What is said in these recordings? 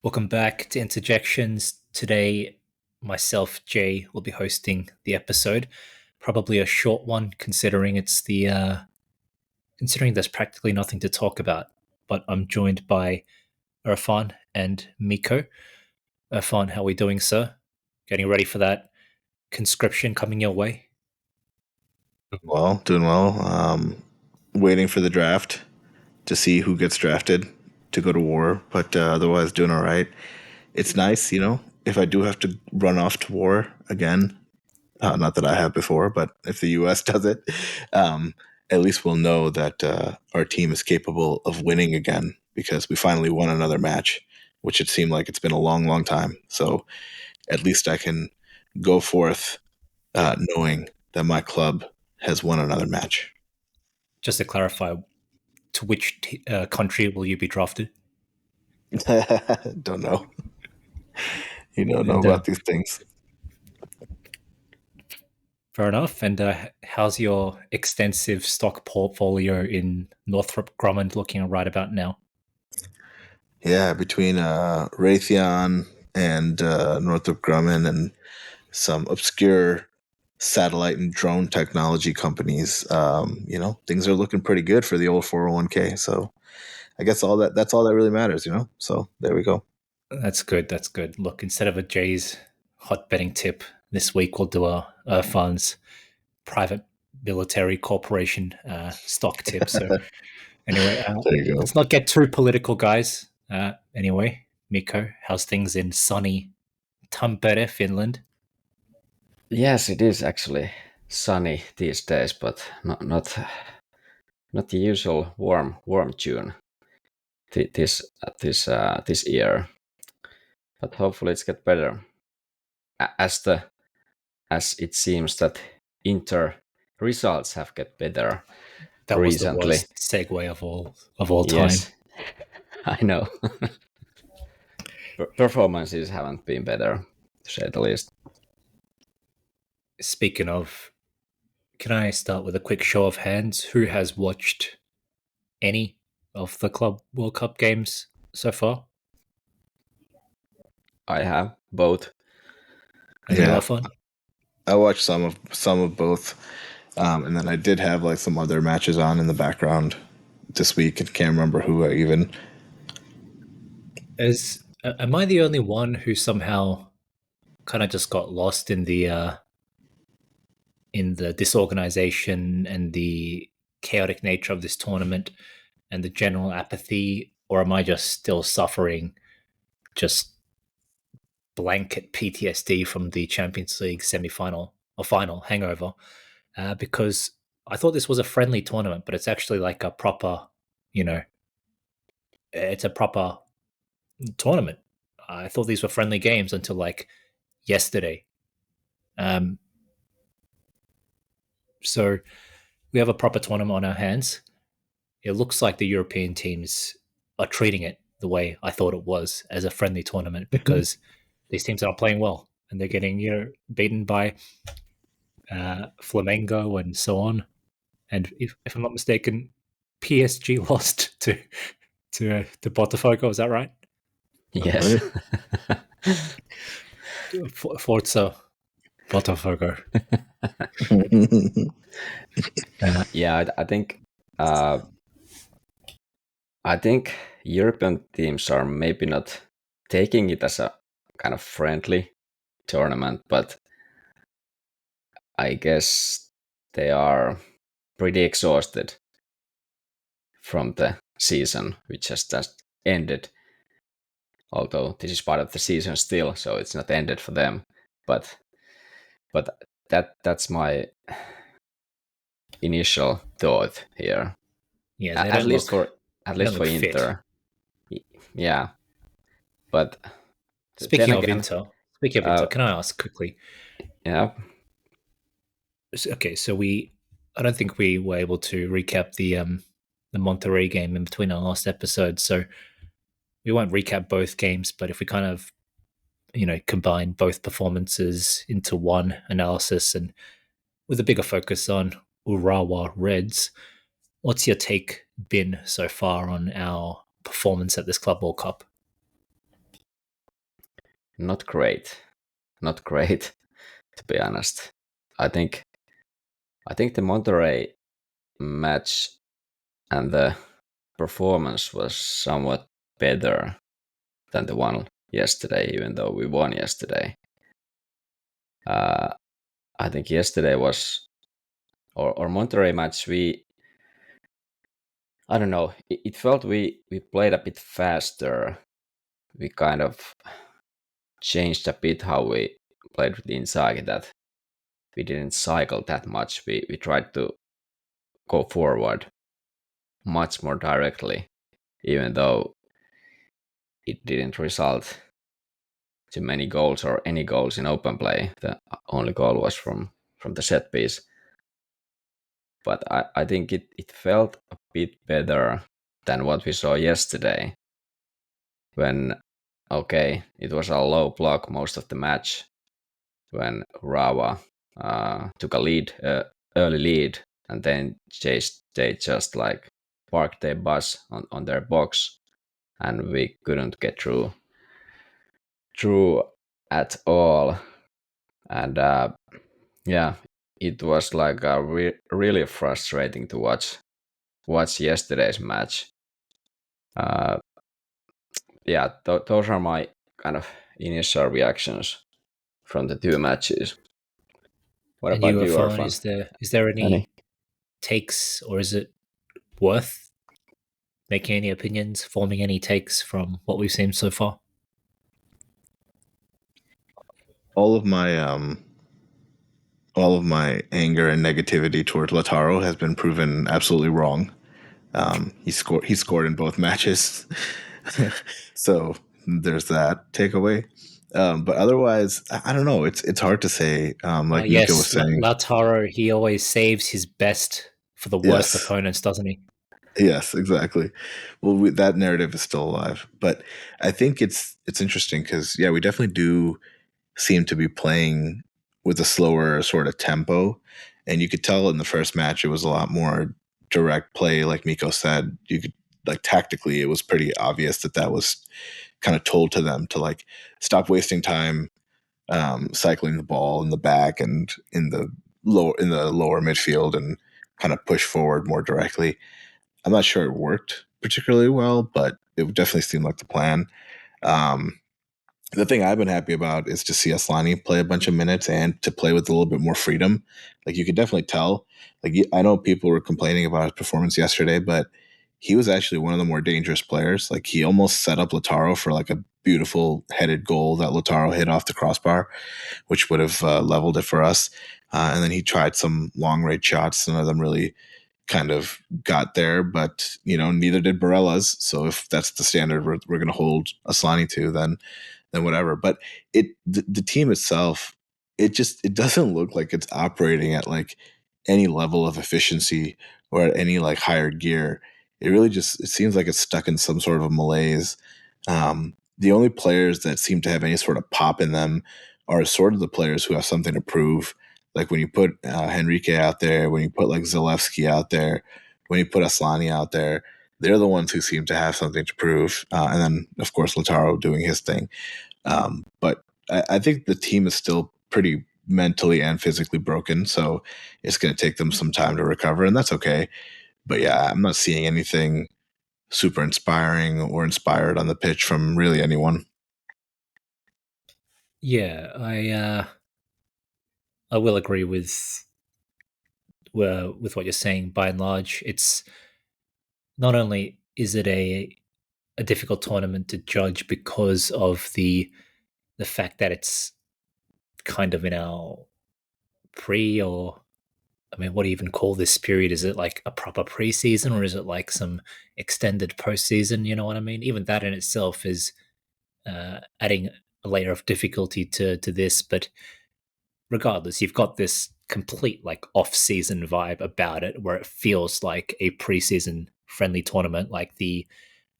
Welcome back to Interjections. Today, myself, Jay, will be hosting the episode. Probably a short one, considering considering there's practically nothing to talk about. But I'm joined by Irfan and Miko. Irfan, how are we doing, sir? Getting ready for that conscription coming your way? Doing well. Waiting for the draft to see who gets drafted to go to war, but otherwise doing all right. It's nice, if I do have to run off to war again, not that I have before, but if the U.S. does it, um, at least we'll know that our team is capable of winning again because we finally won another match, which it seemed like it's been a long, long time. So at least I can go forth knowing that my club has won another match. Just to clarify, to which country will you be drafted? Don't know. You don't know And about these things. fair enough. And how's your extensive stock portfolio in Northrop Grumman looking right about now? Yeah, between Raytheon and Northrop Grumman and some obscure satellite and drone technology companies, things are looking pretty good for the old 401k. So I guess that's all that really matters. So there we go. That's good. That's good. Look, instead of a Jay's hot betting tip this week, we'll do a funds private military corporation stock tip. So anyway, There you go. let's not get too political, guys. Anyway, Miko, how's things in sunny Tampere, Finland? Yes, it is actually sunny these days, but not the usual warm June this year. But hopefully it's get better. As it seems that Inter results have get better That was the recently. worst segue of all time. Yes, I know. Performances haven't been better, to say the least. Speaking of, can I start with a quick show of hands? Who has watched any of the Club World Cup games so far? I have both. And you have fun? I watched some of both, and then I did have like some other matches on in the background this week, and can't remember who I even. Am I the only one who somehow kind of just got lost in the disorganization and the chaotic nature of this tournament and the general apathy, or am I just still suffering just blanket PTSD from the Champions League semi-final or final hangover? Because I thought this was a friendly tournament, but it's actually like a proper, you know, it's a proper tournament. I thought these were friendly games until like yesterday. Um, so we have a proper tournament on our hands. It looks like the European teams are treating it the way I thought it was, as a friendly tournament, because these teams aren't playing well and they're getting beaten by Flamengo and so on. And if I'm not mistaken, PSG lost to Botafogo. Is that right? Yes. Forza Botafogo. Yeah, I think European teams are maybe not taking it as a kind of friendly tournament, but I guess they are pretty exhausted from the season, which has just ended. Although this is part of the season still, so it's not ended for them. But that's my initial thought here. Yeah, At least for fit. Inter. Yeah, but Speaking then of again, Inter, can I ask quickly? yeah, Okay, so I don't think we were able to recap the Monterrey game in between our last episode, so we won't recap both games. But if we kind of combine both performances into one analysis, and with a bigger focus on Urawa Reds, what's your take been so far on our performance at this Club World Cup? not great. Not great, to be honest. I think the Monterrey match and the performance was somewhat better than the one yesterday, even though we won yesterday. I think yesterday was or Monterrey match. I don't know. It felt we played a bit faster. We kind of changed a bit how we played with Inzaghi. That we didn't cycle that much. We tried to go forward much more directly, even though it didn't result to many goals or any goals in open play. The only goal was from the set piece. But I think it felt a bit better than what we saw yesterday when, okay, it was a low block most of the match when Urawa took a early lead, and then they just like parked their bus on their box, and we couldn't get through at all. And yeah, it was like really frustrating to watch yesterday's match. Yeah, those are my kind of initial reactions from the two matches. What And you, about you, Irfan, Orphan? is there any takes, or is it worth making any opinions, forming any takes from what we've seen so far? All of my anger and negativity towards Lautaro has been proven absolutely wrong. He scored in both matches, so there's that takeaway. But otherwise, I don't know. It's hard to say. Like Mika was Yes, saying, Lautaro, he always saves his best for the worst yes, opponents, doesn't he? yes, exactly. Well, that narrative is still alive, but I think it's interesting because yeah, we definitely do seem to be playing with a slower sort of tempo. And you could tell in the first match it was a lot more direct play, like Miko said. You could like tactically, it was pretty obvious that was kind of told to them to like stop wasting time cycling the ball in the back and in the lower midfield and kind of push forward more directly. I'm not sure it worked particularly well, but it definitely seemed like the plan. Um, the thing I've been happy about is to see Aslani play a bunch of minutes and to play with a little bit more freedom. Like you could definitely tell. Like I know people were complaining about his performance yesterday, but he was actually one of the more dangerous players. Like he almost set up Lautaro for like a beautiful headed goal that Lautaro hit off the crossbar, which would have leveled it for us. And then he tried some long range shots. None of them really kind of got there, but neither did Barella's. So if that's the standard we're going to hold Aslani to, then whatever. But the team itself, it doesn't look like it's operating at like any level of efficiency or at any like higher gear. It really just it seems like it's stuck in some sort of a malaise. The only players that seem to have any sort of pop in them are sort of the players who have something to prove. Like when you put Henrique out there, when you put like Zalewski out there, when you put Aslani out there, they're the ones who seem to have something to prove. And then, of course, Lautaro doing his thing. But I think the team is still pretty mentally and physically broken, so it's going to take them some time to recover, and that's okay. But yeah, I'm not seeing anything super inspiring or inspired on the pitch from really anyone. Yeah, I will agree with what you're saying. By and large, it's not only is it a difficult tournament to judge because of the fact that it's kind of in our pre, or I mean, what do you even call this period? Is it like a proper preseason, or is it like some extended postseason? You know what I mean? Even that in itself is adding a layer of difficulty to this. But regardless, you've got this complete like off-season vibe about it, where it feels like a preseason friendly tournament, like the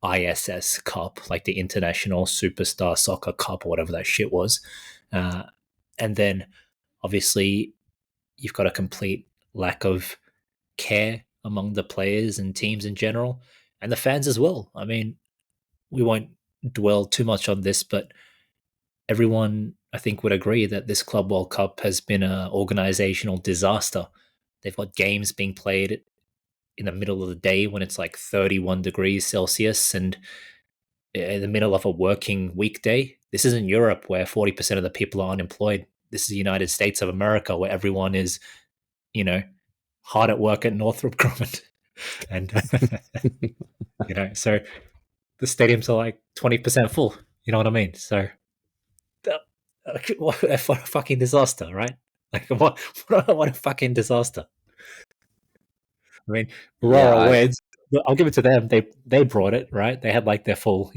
ISS Cup, like the International Superstar Soccer Cup, or whatever that shit was. Uh, and then obviously you've got a complete lack of care among the players and teams in general, and the fans as well. I mean, we won't dwell too much on this, but everyone, I think, would agree that this Club World Cup has been an organizational disaster. They've got games being played in the middle of the day when it's like 31 degrees Celsius and in the middle of a working weekday. This isn't Europe where 40% of the people are unemployed. This is the United States of America where everyone is, hard at work at Northrop Grumman. And, so the stadiums are like 20% full. You know what I mean? So, what a fucking disaster, right? Like, what a fucking disaster. I mean, Aurora Weds, I'll give it to them. They brought it, right? They had like their full,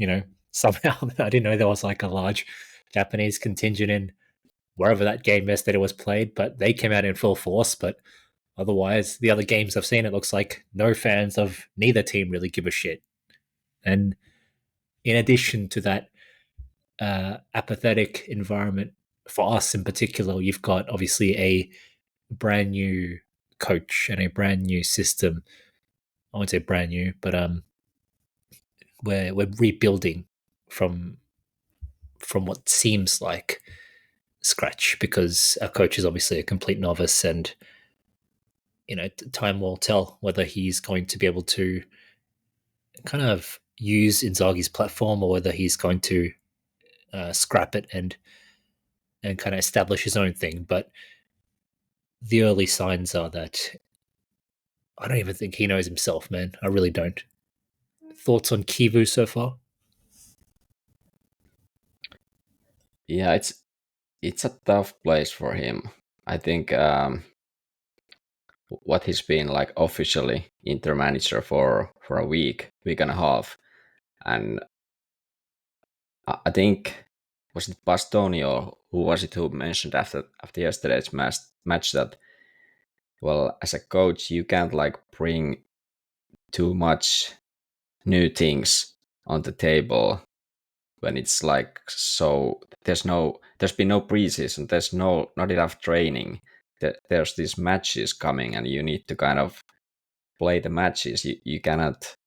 somehow. I didn't know there was like a large Japanese contingent in wherever that game yesterday was played, but they came out in full force. But otherwise, the other games I've seen, it looks like no fans of neither team really give a shit. And in addition to that apathetic environment, for us in particular, you've got obviously a brand new coach and a brand new system. I won't say brand new, but we're rebuilding from what seems like scratch because our coach is obviously a complete novice, and time will tell whether he's going to be able to kind of use Inzaghi's platform or whether he's going to scrap it and kind of establish his own thing. But the early signs are that I don't even think he knows himself, man. I really don't. Thoughts on Kivu so far? Yeah, it's a tough place for him. I think what he's been like officially Inter manager for a week and a half, and I think was it Bastoni or who was it who mentioned after yesterday's match that, well, as a coach you can't like bring too much new things on the table when it's like, so there's been no preseason, there's not enough training, there's these matches coming and you need to kind of play the matches. You cannot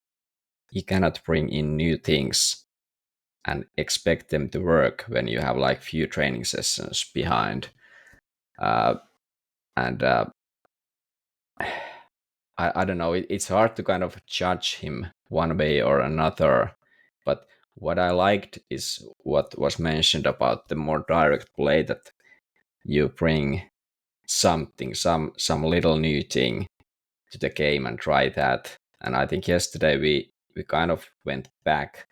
bring in new things and expect them to work when you have like few training sessions behind. And I don't know, it's hard to kind of judge him one way or another, but what I liked is what was mentioned about the more direct play, that you bring something, some little new thing to the game and try that. And I think yesterday we kind of went back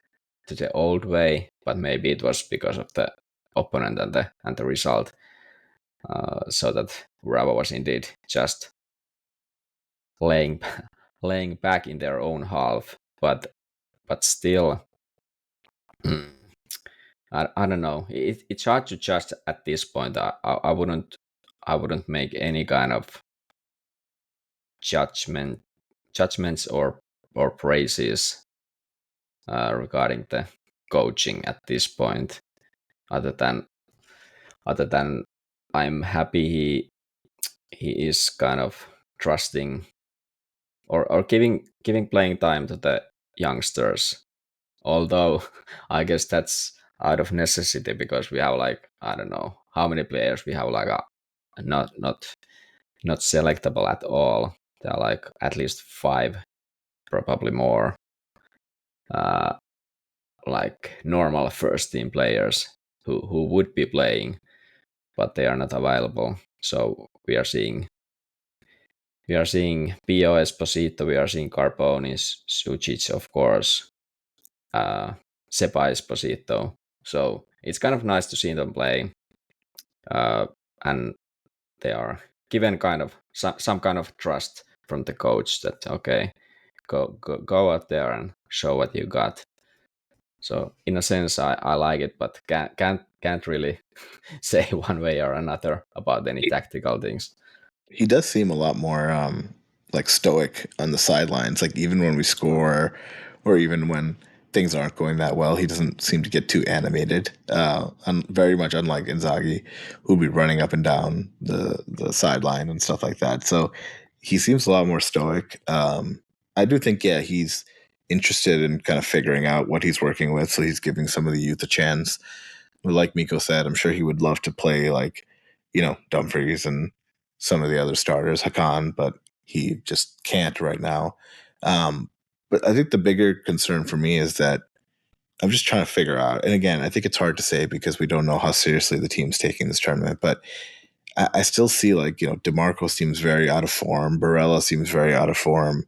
to the old way, but maybe it was because of the opponent and the result. So that Urawa was indeed just laying back in their own half, but still, I don't know. It's hard to judge at this point. I wouldn't make any kind of judgments or praises regarding the coaching at this point. Other than I'm happy he is kind of trusting or giving playing time to the youngsters. Although I guess that's out of necessity because we have like, I don't know how many players we have like not selectable at all. There are like at least 5, probably more, like normal first team players who would be playing, but they are not available. So we are seeing Pio Esposito, we are seeing Carboni, Sucic, of course, Sepa Esposito. So it's kind of nice to see them play, and they are given kind of some kind of trust from the coach that, okay, go out there and show what you got. So in a sense, I like it, but can't really say one way or another about any tactical things. He does seem a lot more like stoic on the sidelines. Like even when we score, or even when things aren't going that well, he doesn't seem to get too animated. Very much unlike Inzaghi, who'd be running up and down the sideline and stuff like that. So he seems a lot more stoic. I do think, yeah, he's interested in kind of figuring out what he's working with. So he's giving some of the youth a chance. like Miko said, I'm sure he would love to play like, Dumfries and some of the other starters, Hakan, but he just can't right now. Um, but I think the bigger concern for me is that I'm just trying to figure out, and again, I think it's hard to say because we don't know how seriously the team's taking this tournament, but I still see like, DeMarco seems very out of form. Barella seems very out of form.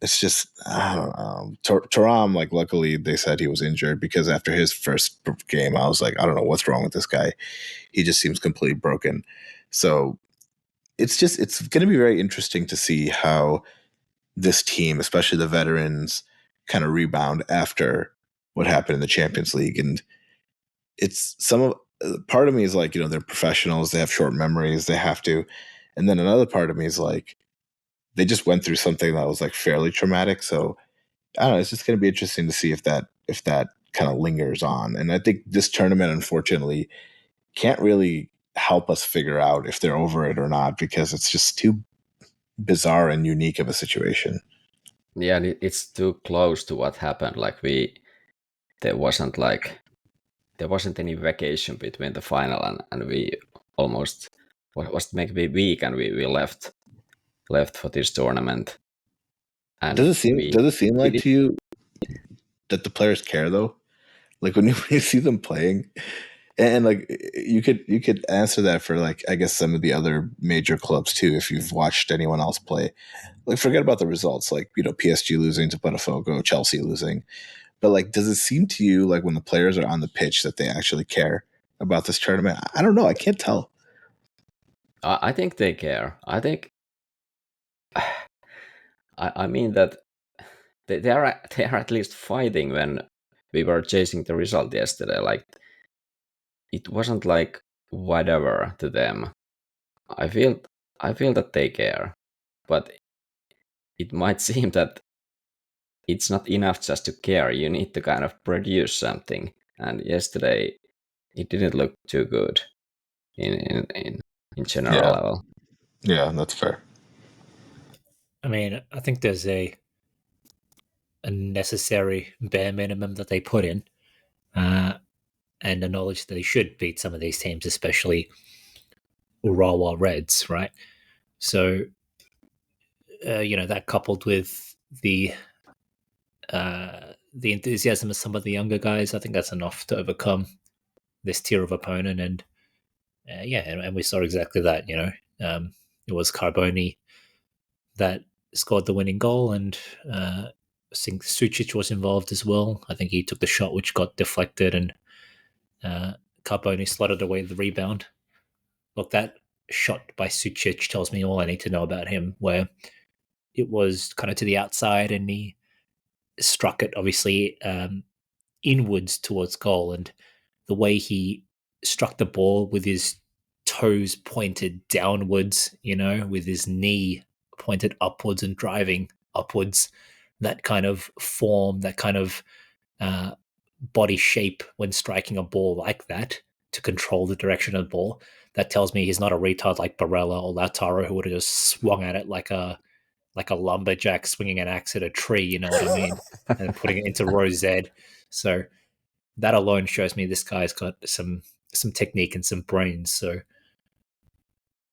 It's just, I don't know. Thuram, like, luckily they said he was injured because after his first game, I was like, I don't know what's wrong with this guy. He just seems completely broken. So it's going to be very interesting to see how this team, especially the veterans, kind of rebound after what happened in the Champions League. And it's some of part of me is like, they're professionals, they have short memories, they have to. And then another part of me is like, they just went through something that was like fairly traumatic. So I don't know. It's just going to be interesting to see if that kind of lingers on. And I think this tournament, unfortunately, can't really help us figure out if they're over it or not because it's just too bizarre and unique of a situation. Yeah, and it's too close to what happened. Like there wasn't like there wasn't any vacation between the final and we almost what was maybe a week and we left for this tournament and Does it seem we does it seem we like did. to you that the players care though? Like when you, when you see them playing, and like you could answer that for like I guess some of the other major clubs too if you've watched anyone else play. Like forget about the results, like PSG losing to Botafogo, Chelsea losing. But like, does it seem to you like when the players are on the pitch that they actually care about this tournament? I don't know. I can't tell. I think they care. I think I mean that they are at least fighting when we were chasing the result yesterday. Like it wasn't like whatever to them. I feel I feel that they care, but it might seem that it's not enough just to care. You need to kind of produce something. And yesterday it didn't look too good in general Yeah, level. yeah, that's fair. I mean, I think there's a necessary bare minimum that they put in, uh, and the knowledge that they should beat some of these teams, especially Urawa Reds, right? So, that coupled with the enthusiasm of some of the younger guys, I think that's enough to overcome this tier of opponent. And and we saw exactly that. It was Carboni that scored the winning goal, and I think Sucic was involved as well. I think he took the shot which got deflected, and Carboni slotted away the rebound. Look, that shot by Sucic tells me all I need to know about him, where it was kind of to the outside and he struck it obviously inwards towards goal. And the way he struck the ball with his toes pointed downwards, with his knee pointed upwards and driving upwards, that kind of form, that kind of uh, body shape when striking a ball like that to control the direction of the ball, that tells me he's not a retard like Barella or Lautaro who would have just swung at it like a lumberjack swinging an axe at a tree. You know what I mean? And putting it into row Z. So that alone shows me this guy's got some technique and some brains. So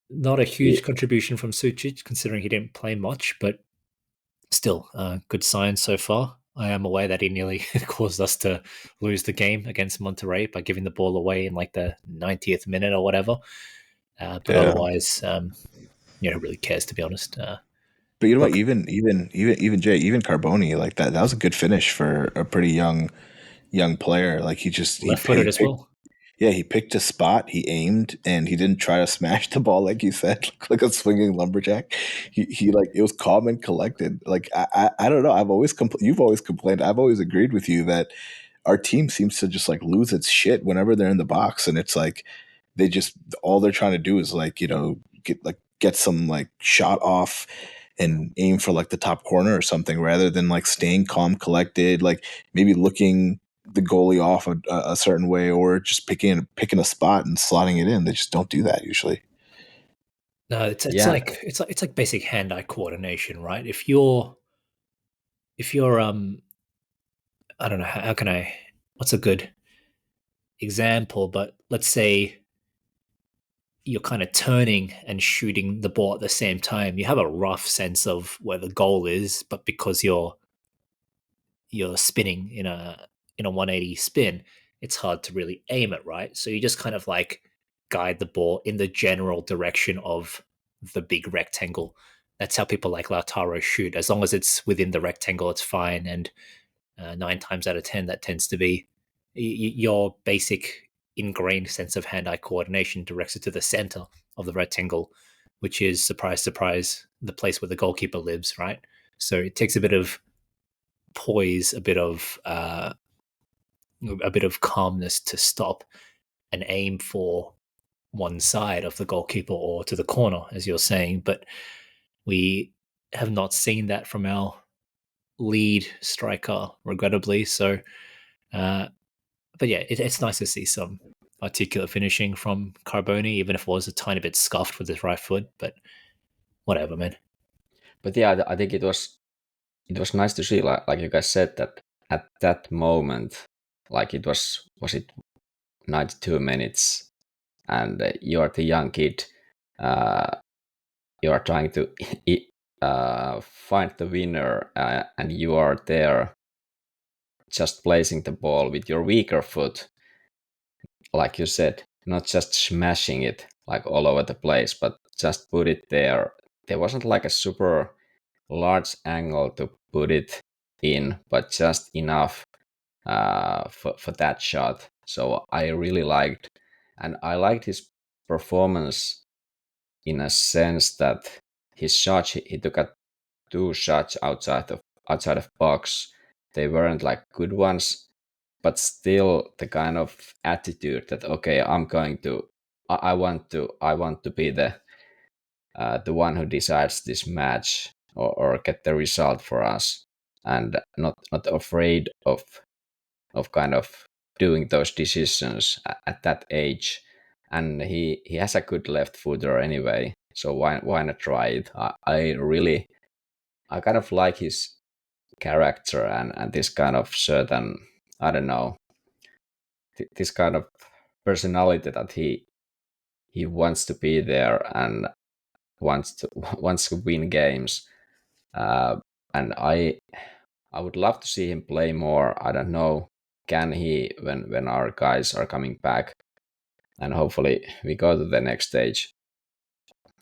not a Yeah, huge contribution from Sucic considering he didn't play much, but still good sign so far. I am aware that he nearly caused us to lose the game against Monterrey by giving the ball away in like the 90th minute or whatever. But Yeah, otherwise, who really cares, to be honest. but you know what? Look, Even Jay, even Carboni, like that was a good finish for a pretty young player. Like he left footed as picked. well. Yeah, he picked a spot, he aimed, and he didn't try to smash the ball like you said, like a swinging lumberjack. He like it was calm and collected. Like I don't know. You've always complained. I've always agreed with you that our team seems to just like lose its shit whenever they're in the box, and it's like they just all they're trying to do is like get some like shot off and aim for like the top corner or something rather than like staying calm, collected, like maybe looking the goalie off a certain way or just picking a spot and slotting it in. They just don't do that usually. No, it's yeah, like it's like basic hand-eye coordination, right? If you're I don't know how can I what's a good example, but let's say you're kind of turning and shooting the ball at the same time. You have a rough sense of where the goal is, but because you're spinning in a 180 spin, it's hard to really aim it right. So you just kind of like guide the ball in the general direction of the big rectangle. That's how people like Lautaro shoot. As long as it's within the rectangle, it's fine. And 9 times out of 10, that tends to be your basic ingrained sense of hand-eye coordination directs it to the center of the rectangle, which is, surprise, surprise, the place where the goalkeeper lives, right? So it takes a bit of poise, a bit of calmness to stop and aim for one side of the goalkeeper or to the corner, as you're saying. But we have not seen that from our lead striker, regrettably. So, but yeah, it's nice to see some articulate finishing from Carboni, even if it was a tiny bit scuffed with his right foot. But whatever, man. But yeah, I think it was nice to see, like you guys said, that at that moment, like it was it 92 minutes, and you're the young kid, uh, you are trying to find the winner, and you are there just placing the ball with your weaker foot, like you said, not just smashing it like all over the place, but just put it there. There wasn't like a super large angle to put it in, but just enough for that shot. So I really liked, and I liked his performance in a sense that his shots, he took a 2 shots outside of box. They weren't like good ones, but still the kind of attitude that, okay, I'm going to, I want to be the one who decides this match, or get the result for us, and not afraid of kind of doing those decisions at that age. And he has a good left footer anyway, so why not try it? I kind of like his character, and this kind of certain, I don't know, this kind of personality that he wants to be there and wants to wants to win games. And I would love to see him play more. I don't know, can he, when our guys are coming back, and hopefully we go to the next stage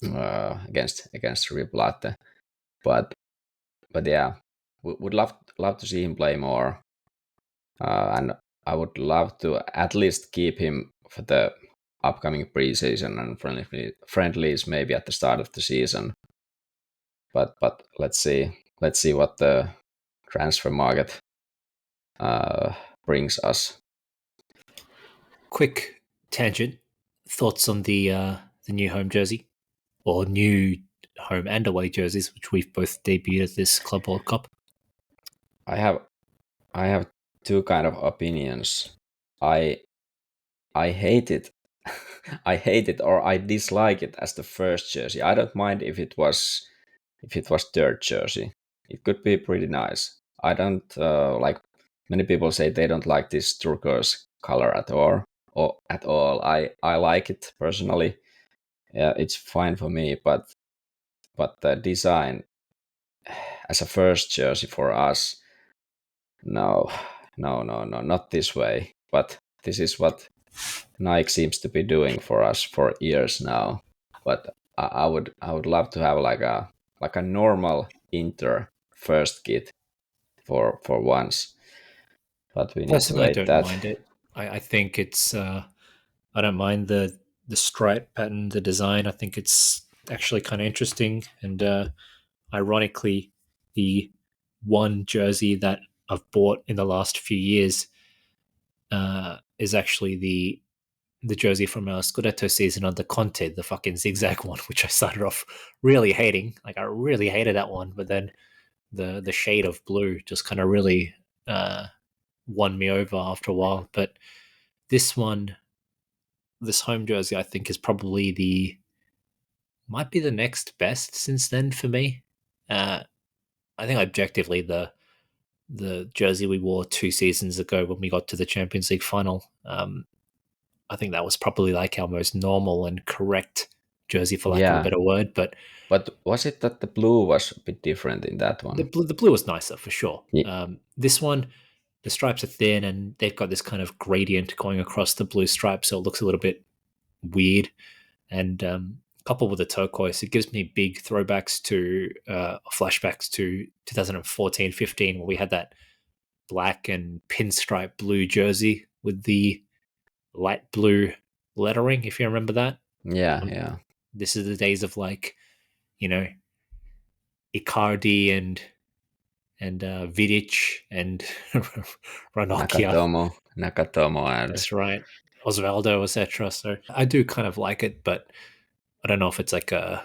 against Riplate. But yeah, would love to see him play more, and I would love to at least keep him for the upcoming preseason and friendlies maybe at the start of the season. But let's see what the transfer market brings us. Quick tangent. Thoughts on the new home jersey or new home and away jerseys, which we've both debuted at this Club World Cup? I have two kind of opinions. I hate it. I hate it, or I dislike it as the first jersey. I don't mind if it was third jersey. It could be pretty nice. I don't like, many people say they don't like this turquoise color at all, or at all. I like it personally. Yeah, it's fine for me, but the design as a first jersey for us, no, no, not this way. But this is what Nike seems to be doing for us for years now. But I would love to have like a normal Inter first kit for once. But we need to Personally, I wait don't that. mind it. I think it's I don't mind the stripe pattern, the design. I think it's actually kind of interesting. And ironically, the one jersey that I've bought in the last few years is actually the jersey from our Scudetto season under Conte, the fucking zigzag one, which I started off really hating. Like I really hated that one, but then the shade of blue just kind of really uh, won me over after a while. But this one, this home jersey, I think is probably the might be the next best since then for me. Uh, I think objectively the jersey we wore 2 seasons ago when we got to the Champions League final I think that was probably like our most normal and correct jersey, for lack of a better word. But was it that the blue was a bit different in that one? The blue was nicer for sure. Yeah. This one, the stripes are thin and they've got this kind of gradient going across the blue stripe, so it looks a little bit weird. And coupled with the turquoise, it gives me big throwbacks to flashbacks to 2014-15, where we had that black and pinstripe blue jersey with the light blue lettering, if you remember that. Yeah. This is the days of like, Icardi and Vidic and Ranocchia. Nakatomo, and That's right. Osvaldo, etc. So I do kind of like it, but I don't know if it's like a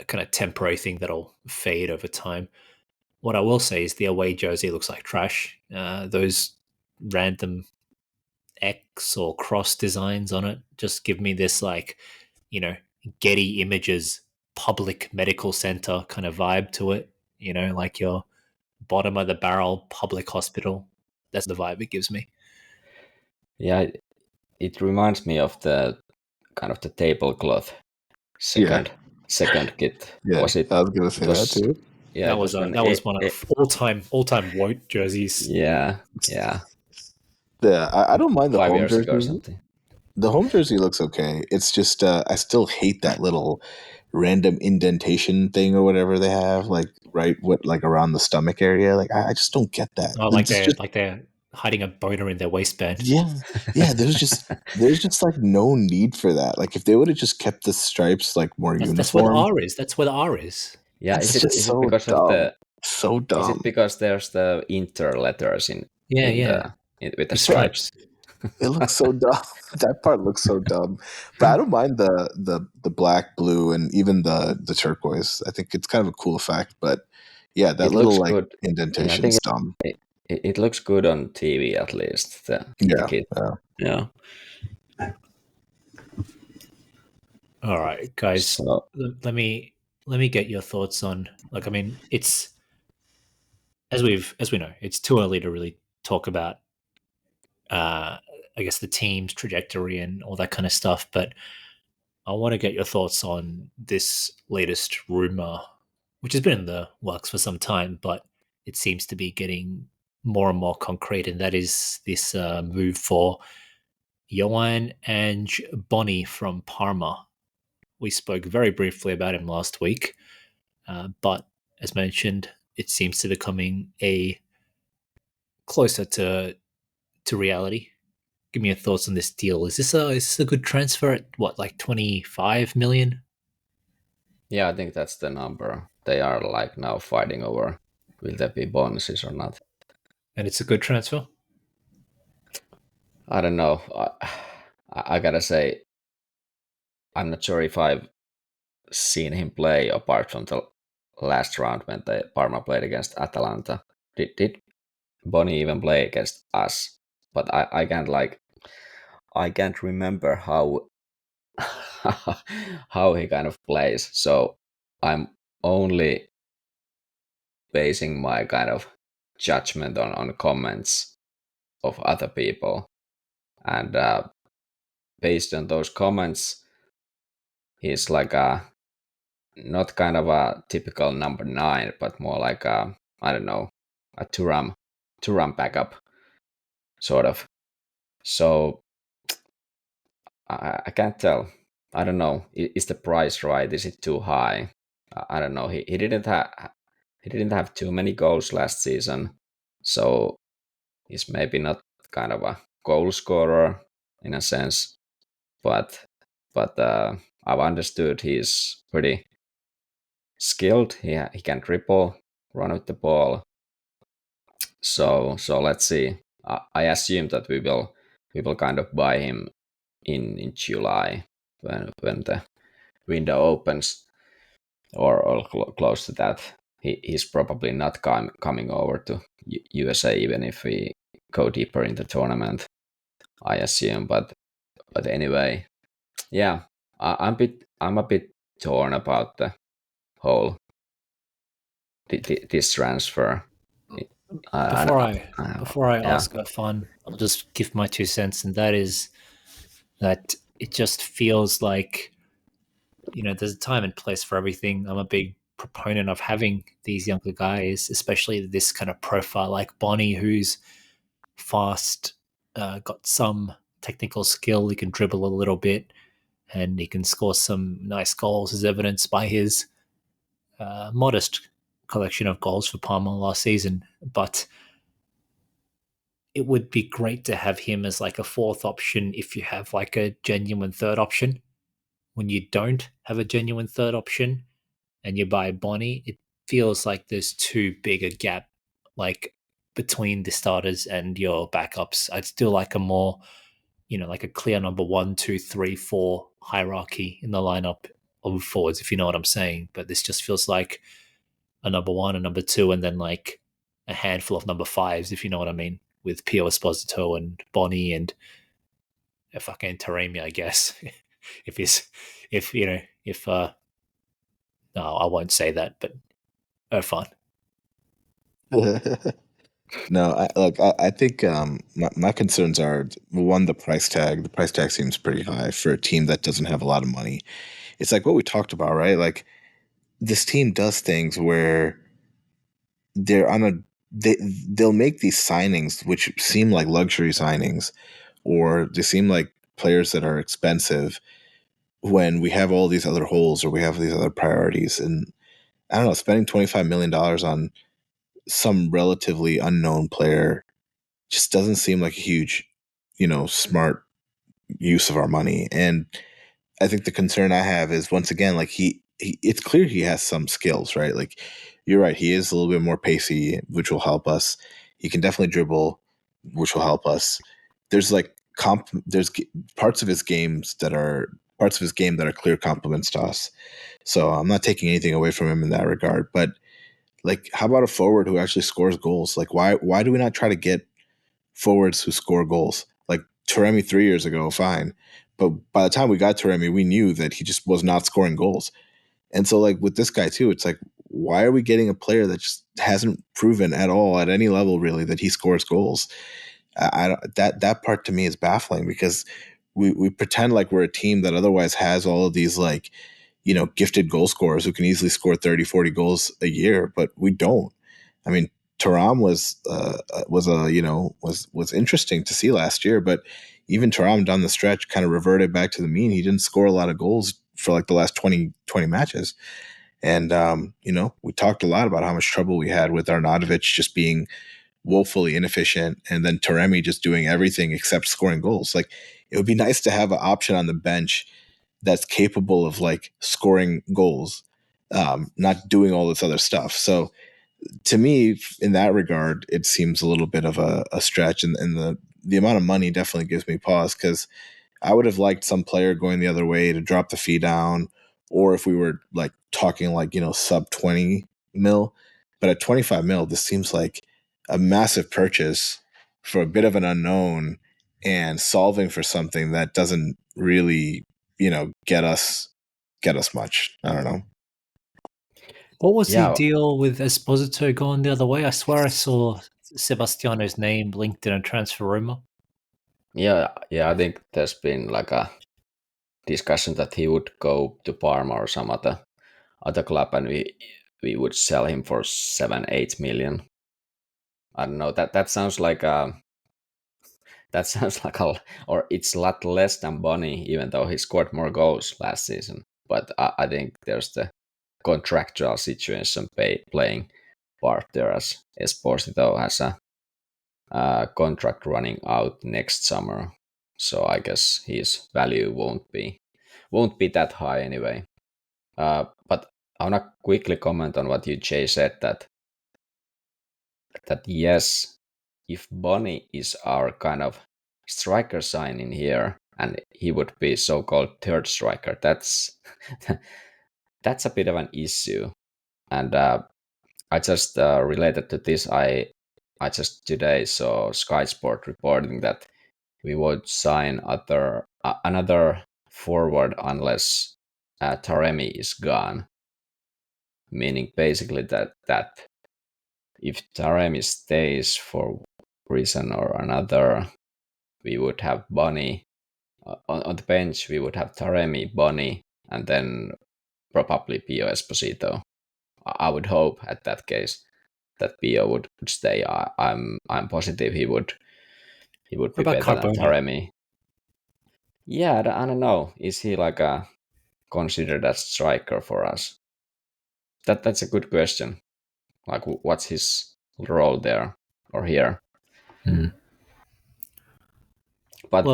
kind of temporary thing that'll fade over time. What I will say is the away jersey looks like trash. Those random X or cross designs on it just give me this like, Getty Images public medical center kind of vibe to it. Like your bottom of the barrel public hospital. That's the vibe it gives me. Yeah, it reminds me of the kind of the tablecloth second kit. Yeah, Was it? I was gonna say that too. Yeah, that it was when that was one of all-time Wout jerseys. Yeah. Yeah, I don't mind the 5 home years ago or jersey. something. The home jersey looks okay. It's just I still hate that little random indentation thing or whatever they have, like like around the stomach area. Like I just don't get that. Oh, It's just they're hiding a boner in their waistband. yeah. There's just like no need for that. Like if they would have just kept the stripes like more That's where the uniform. R is. That's where the R is. Yeah, It's is just it so because of dumb. the? So dumb. Is it because there's the inter letters in Yeah. with the The stripes? It looks so dumb. That part looks so dumb. But I don't mind the black, blue, and even the turquoise. I think it's kind of a cool effect. But yeah, that It little looks like good. Yeah, I think indentation's dumb. it looks good on TV at least. The Yeah, kit. Yeah. All right, guys. So Let me get your thoughts on, like, I mean, it's as we know, it's too early to really talk about I guess the team's trajectory and all that kind of stuff, but I want to get your thoughts on this latest rumor, which has been in the works for some time, but it seems to be getting more and more concrete, and that is this move for Johan and Bonnie from Parma. We spoke very briefly about him last week, but as mentioned, it seems to be becoming a closer to reality. Give me your thoughts on this deal. Is this a good transfer at what, like 25 million? yeah, I think that's the number. They are like now fighting over will there be bonuses or not. And it's a good transfer? I don't know. I gotta say, I'm not sure if I've seen him play apart from the last round when the Parma played against Atalanta. Did Bonnie even play against us? But I can't remember how how he kind of plays. So I'm only basing my kind of judgment on comments of other people, and based on those comments, he's like a not kind of a typical number 9, but more like a, I don't know, a Turam backup sort of. So I can't tell. I don't know. Is the price right? Is it too high? I don't know. He didn't have too many goals last season, so he's maybe not kind of a goal scorer in a sense, but I've understood he's pretty skilled. He can dribble, run with the ball. So let's see. I assume that we will kind of buy him in July when the window opens, or close to that. He's probably not coming over to USA even if we go deeper in the tournament, I assume. But anyway, yeah, I'm a bit torn about the whole this transfer. Before I Yeah, ask a fun, I'll just give my 2 cents, and that is, that it just feels like, there's a time and place for everything. I'm a big proponent of having these younger guys, especially this kind of profile like Bonnie, who's fast, got some technical skill. He can dribble a little bit, and he can score some nice goals, as evidenced by his modest collection of goals for Parma last season. But it would be great to have him as like a fourth option if you have like a genuine third option. When you don't have a genuine third option and you buy Bonnie, it feels like there's too big a gap, like between the starters and your backups. I'd still like a more, like a clear number 1, 2, 3, 4 hierarchy in the lineup of forwards, if you know what I'm saying. But this just feels like a number one, a number two, and then like a handful of number fives, if you know what I mean, with Pio Esposito and Bonnie and fucking Taremi, I guess. if he's, if you know, if no, I won't say that, but fine. No, I think my concerns are one, the price tag. The price tag seems pretty high for a team that doesn't have a lot of money. It's like what we talked about, right? Like this team does things where they're on a they'll make these signings which seem like luxury signings, or they seem like players that are expensive when we have all these other holes or we have these other priorities. And I don't know, spending $25 million on some relatively unknown player just doesn't seem like a huge, smart use of our money. And I think the concern I have is once again, like it's clear he has some skills, right? Like you're right, he is a little bit more pacey, which will help us. He can definitely dribble, which will help us. There's like there's parts of his parts of his game that are clear compliments to us. So I'm not taking anything away from him in that regard. But like, how about a forward who actually scores goals? Like, why do we not try to get forwards who score goals? Like Taremi 3 years ago, fine. But by the time we got Taremi, we knew that he just was not scoring goals. And so, like with this guy too, it's like, why are we getting a player that just hasn't proven at all at any level really that he scores goals? That part to me is baffling because we pretend like we're a team that otherwise has all of these like, gifted goal scorers who can easily score 30, 40 goals a year, but we don't. I mean, Taram was interesting to see last year, but even Taram down the stretch kind of reverted back to the mean. He didn't score a lot of goals for like the last 20 matches. And we talked a lot about how much trouble we had with Arnautovic just being woefully inefficient, and then Taremi just doing everything except scoring goals. Like it would be nice to have an option on the bench that's capable of like scoring goals, not doing all this other stuff. So to me, in that regard, it seems a little bit of a stretch, and the amount of money definitely gives me pause because I would have liked some player going the other way to drop the fee down, or if we were like talking like sub 20 mil, but at 25 mil, this seems like a massive purchase for a bit of an unknown and solving for something that doesn't really get us much. I don't know. What was the Yeah, deal with Esposito going the other way? I swear I saw Sebastiano's name linked in a transfer rumor. yeah. I think there's been like a discussion that he would go to Parma or some other club, and we would sell him for 7-8 million. I don't know. That sounds like or it's a lot less than Bonnie, even though he scored more goals last season. But I think there's the contractual situation playing part there, as Esposito has a contract running out next summer. So I guess his value won't be that high anyway. But I wanna quickly comment on what you, Jay, said, that yes, if Bonnie is our kind of striker sign in here, and he would be so-called third striker, that's that's a bit of an issue. And I just related to this. I just today saw Sky Sport reporting that we would sign another forward unless Taremi is gone, meaning basically that if Taremi stays for reason or another, we would have Bunny on the bench we would have Taremi, Boni, and then probably Pio Esposito. I would hope at that case that Pio would stay. I'm positive he would What be about better than Carboni? Taremi. Yeah, I don't know. Is he like a considered as striker for us? That's a good question. Like, what's his role there or here? But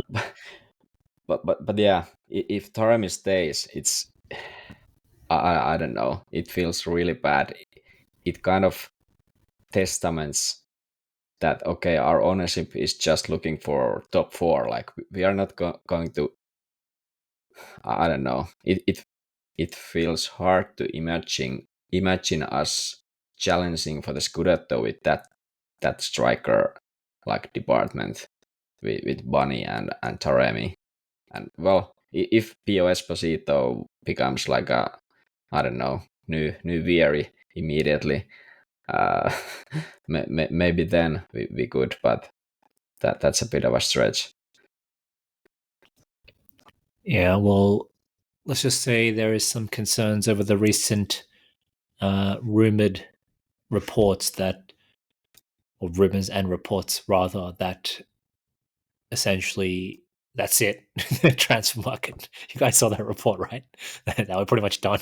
Well, but yeah, if Taremi stays, it's I don't know. It feels really bad. It kind of testaments that okay, our ownership is just looking for top four. Like we are not going to. I don't know. It feels hard to imagine us challenging for the Scudetto with that striker like department with Bunny and Taremi. And well, if Pio Esposito becomes like a I don't know new Vieri immediately, uh, maybe then we could, but that's a bit of a stretch. yeah, well, let's just say there is some concerns over the recent rumored reports that, or rumors and reports rather, that essentially that's it. The transfer market. You guys saw that report, right? That we're pretty much done.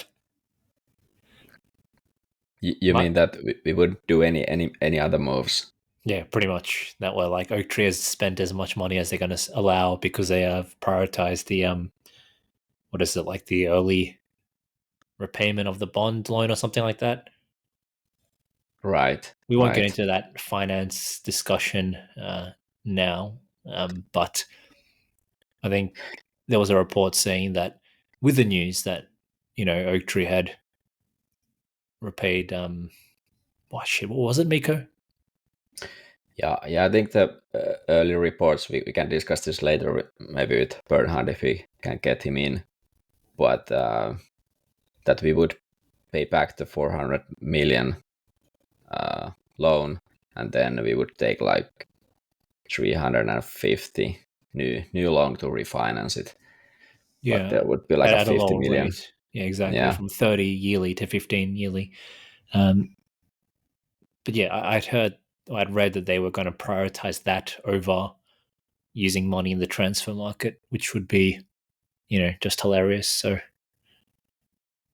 You mean that we wouldn't do any other moves? Yeah, pretty much. That way, like Oaktree has spent as much money as they're going to allow because they have prioritized the what is it, like the early repayment of the bond loan or something like that. Right. We won't get Right. into that finance discussion now, but I think there was a report saying that with the news that Oaktree had repaid what was it, Miko? Yeah. I think the early reports we can discuss this later, maybe with Bernhard if we can get him in, but that we would pay back the 400 million loan, and then we would take like 350 new loan to refinance it. But Yeah, there would be like a at a 50 lower million. rate. Yeah, exactly, Yeah. from 30 yearly to 15 yearly. Um, but yeah, I'd read that they were going to prioritize that over using money in the transfer market, which would be, just hilarious. So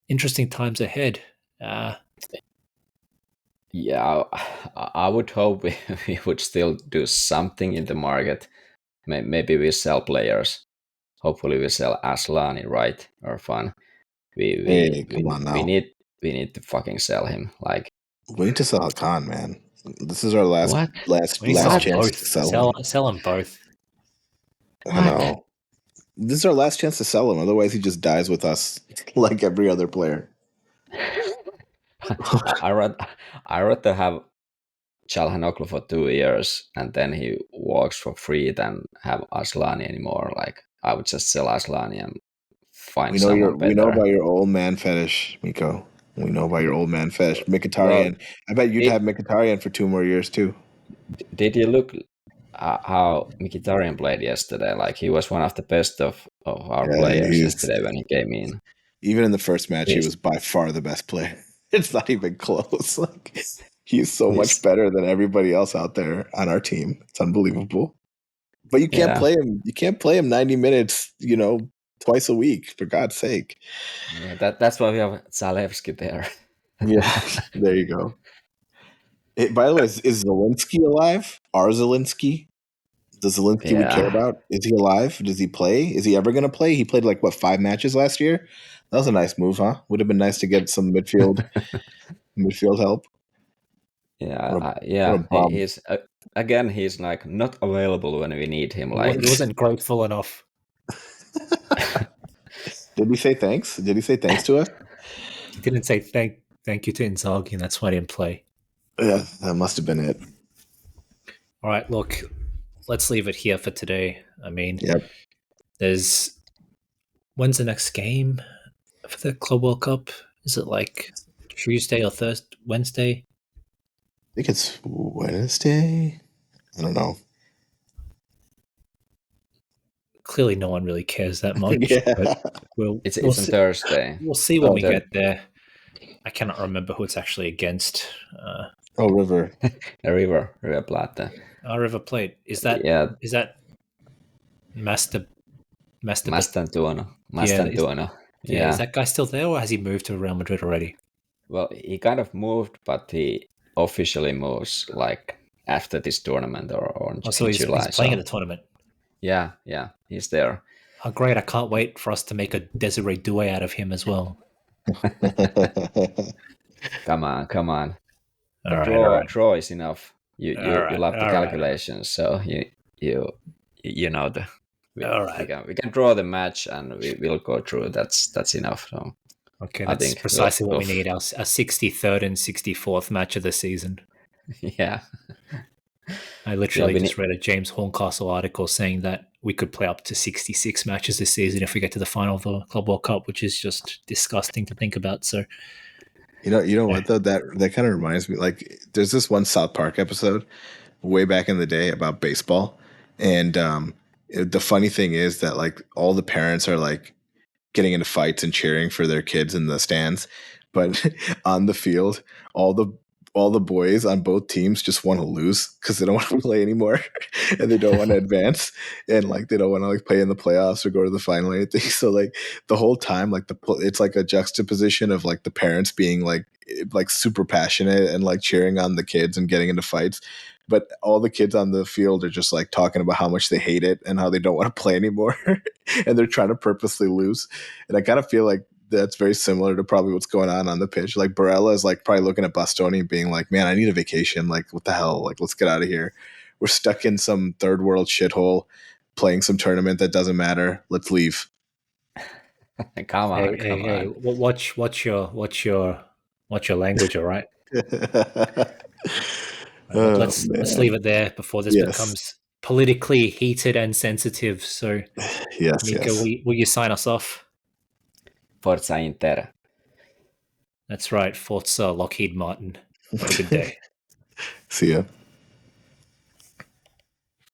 interesting times ahead. Yeah, I would hope we would still do something in the market. Maybe we sell players. Hopefully we sell Aslani, right? Or fun. We Hey, we come we, on we now. need we need to fucking sell him. Like We need to sell Hakan, man. This is our last what? last We need to sell last What? chance to both. sell Sell him. sell them both. I What? know. This is our last chance to sell him. Otherwise, he just dies with us like every other player. I rather have Çalhanoğlu for 2 years and then he walks for free than have Aslani anymore. Like I would just sell Aslani and find someone We know better. about your old man fetish, Miko. We know about your old man fetish. Well, Mkhitaryan. I bet you'd have did Mkhitaryan for 2 more years too. did you look how Mkhitaryan played yesterday? Like he was one of the best of our Yeah, players he's yesterday when he came in. even in the first match, he He's was by far the best player. It's not even close. Like he's so much he's better than everybody else out there on our team. It's unbelievable. But you can't yeah play him. You can't play him 90 minutes. Twice a week. For God's sake. yeah that's why we have Zalewski there. Yeah, there you go. By the way, is Zelensky alive? Our Zelensky? Does Zelensky we care Yeah. about? Is he alive? Does he play? Is he ever going to play? He played like what 5 matches last year. That was a nice move, huh? Would have been nice to get some midfield help. Yeah, What a yeah. bomb! He's again. He's like not available when we need him. He Like, wasn't grateful enough. Did he say thanks? Did he say thanks to us? He didn't say thank you to Inzaghi, and that's why I didn't play. Yeah, that must have been it. All right, look, let's leave it here for today. I mean, Yep. there's when's the next game for the Club World Cup? Is it like Tuesday or Thursday, Wednesday? I think it's Wednesday. I don't know. clearly no one really cares that much. Yeah. But we'll It's we'll on see, Thursday. we'll see when we the- get there. I cannot remember who it's actually against. River. River Plate. Our River Plate is that Yeah, Master Mastantuono. Yeah, yeah. Is Yeah. that guy still there, or has he moved to Real Madrid already? Well, he kind of moved, but he officially moves like after this tournament or Oh, so in he's July. playing in So the tournament. yeah, he's there. Oh, great! I can't wait for us to make a Desiree Doué out of him as well. Come on. All A right. draw is enough. You love the All right. calculations, so you know the All we right. can draw the match and we will go through. That's enough. So Okay, I that's think precisely what we need. Our 63rd and 64th match of the season. yeah. I literally just read a James Horncastle article saying that we could play up to 66 matches this season if we get to the final of the Club World Cup, which is just disgusting to think about. So, you know what though, that kind of reminds me, like there's this one South Park episode way back in the day about baseball, and the funny thing is that like all the parents are like getting into fights and cheering for their kids in the stands, but on the field, all the boys on both teams just want to lose because they don't want to play anymore and they don't want to advance, and like they don't want to like play in the playoffs or go to the final or anything. So like the whole time, like it's like a juxtaposition of like the parents being like super passionate and like cheering on the kids and getting into fights, but all the kids on the field are just like talking about how much they hate it and how they don't want to play anymore and they're trying to purposely lose. And I kind of feel like that's very similar to probably what's going on the pitch. Like Barella is like probably looking at Bastoni and being like, man, I need a vacation. Like, what the hell? Like, let's get out of here. We're stuck in some third world shithole playing some tournament that doesn't matter. Let's leave. Come on. What's your language, all right? Let's leave it there before this becomes politically heated and sensitive. So, Nico, will you sign us off? Forza Inter. That's right, Forza Lockheed Martin. Have a good day. See ya.